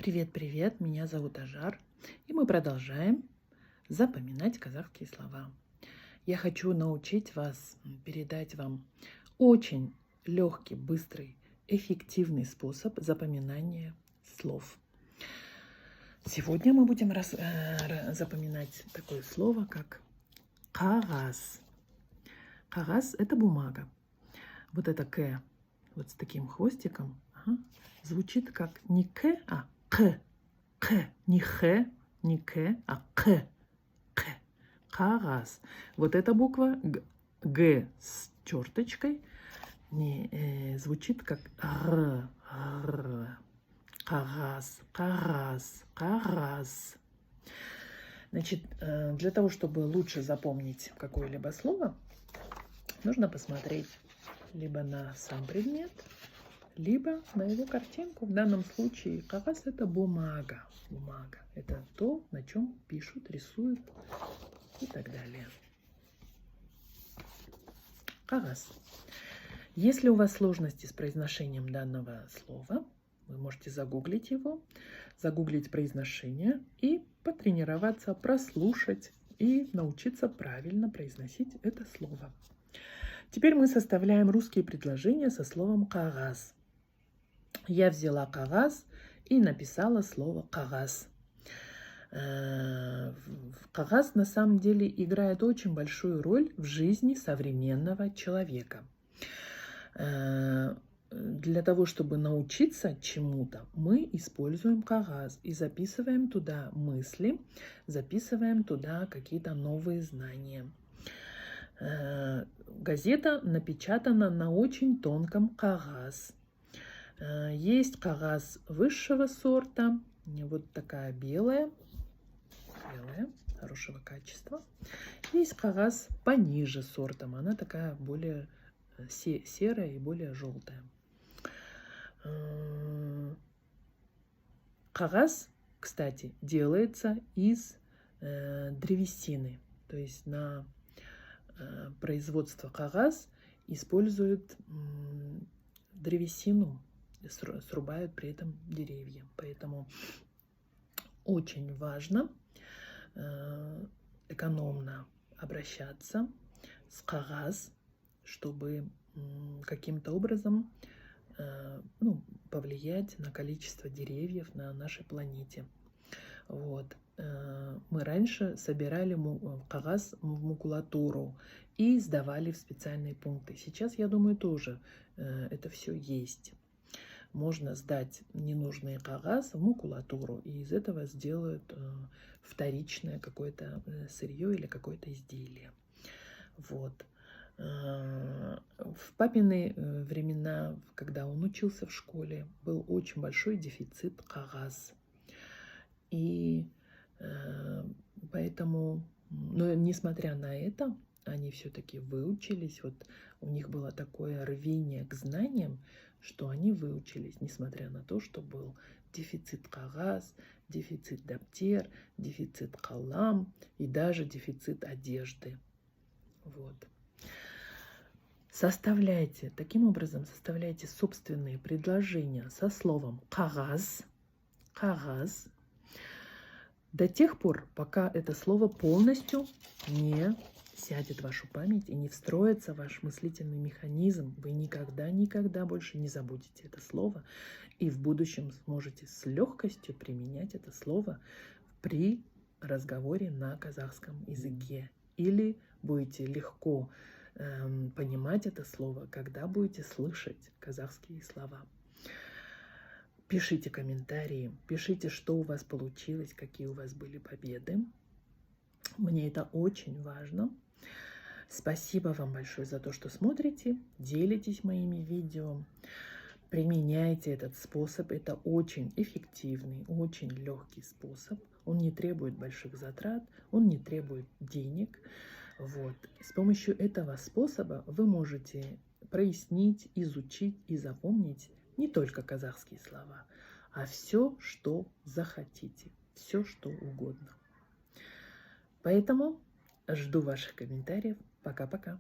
Привет-привет, меня зовут Ажар, и мы продолжаем запоминать казахские слова. Я хочу научить вас, передать вам очень легкий, быстрый, эффективный способ запоминания слов. Сегодня мы будем запоминать такое слово, как кагаз. Кагаз – это бумага. Вот это «к», вот с таким хвостиком, звучит как не «к», а «к». К, не х, не к, а к. К. Кагаз. Вот эта буква г с черточкой звучит как р. Р. Кагаз, кагаз, кагаз. Значит, для того, чтобы лучше запомнить какое-либо слово, нужно посмотреть либо на сам предмет, либо на его картинку. В данном случае кагаз – это бумага. Бумага – это то, на чем пишут, рисуют и так далее. Кагаз. Если у вас сложности с произношением данного слова, вы можете загуглить его, загуглить произношение и потренироваться, прослушать и научиться правильно произносить это слово. Теперь мы составляем русские предложения со словом кагаз. Я взяла кагаз и написала слово кагаз. Кагаз на самом деле играет очень большую роль в жизни современного человека. Для того, чтобы научиться чему-то, мы используем кагаз и записываем туда мысли, записываем туда какие-то новые знания. Газета напечатана на очень тонком кагаз. Есть кагаз высшего сорта, вот такая белая, хорошего качества. Есть кагаз пониже сортом, она такая более серая и более желтая. Кагаз, кстати, делается из древесины, то есть на производство кагаз используют древесину, срубают при этом деревья. Поэтому очень важно экономно обращаться с кагаз, чтобы каким-то образом повлиять на количество деревьев на нашей планете. Вот. Мы раньше собирали кагаз в макулатуру и сдавали в специальные пункты. Сейчас, я думаю, тоже это все есть. Можно сдать ненужный кагаз в макулатуру, и из этого сделают вторичное какое-то сырье или какое-то изделие. Вот. В папины времена, когда он учился в школе, был очень большой дефицит кагаз. И поэтому, но несмотря на это, они все-таки выучились. Вот у них было такое рвение к знаниям, что они выучились, несмотря на то, что был дефицит кагаз, дефицит даптер, дефицит калам и даже дефицит одежды. Вот. Таким образом, составляйте собственные предложения со словом кагаз, кагаз, до тех пор, пока это слово полностью не сядет в вашу память и не встроится в ваш мыслительный механизм. Вы никогда больше не забудете это слово и в будущем сможете с легкостью применять это слово при разговоре на казахском языке. Или будете легко понимать это слово, когда будете слышать казахские слова. Пишите комментарии, пишите, что у вас получилось, какие у вас были победы. Мне это очень важно. Спасибо вам большое за то, что смотрите, делитесь моими видео, применяйте этот способ. Это очень эффективный, очень легкий способ. Он не требует больших затрат, он не требует денег. Вот. С помощью этого способа вы можете прояснить, изучить и запомнить не только казахские слова, а все, что захотите, все, что угодно. Поэтому жду ваших комментариев. Пока-пока.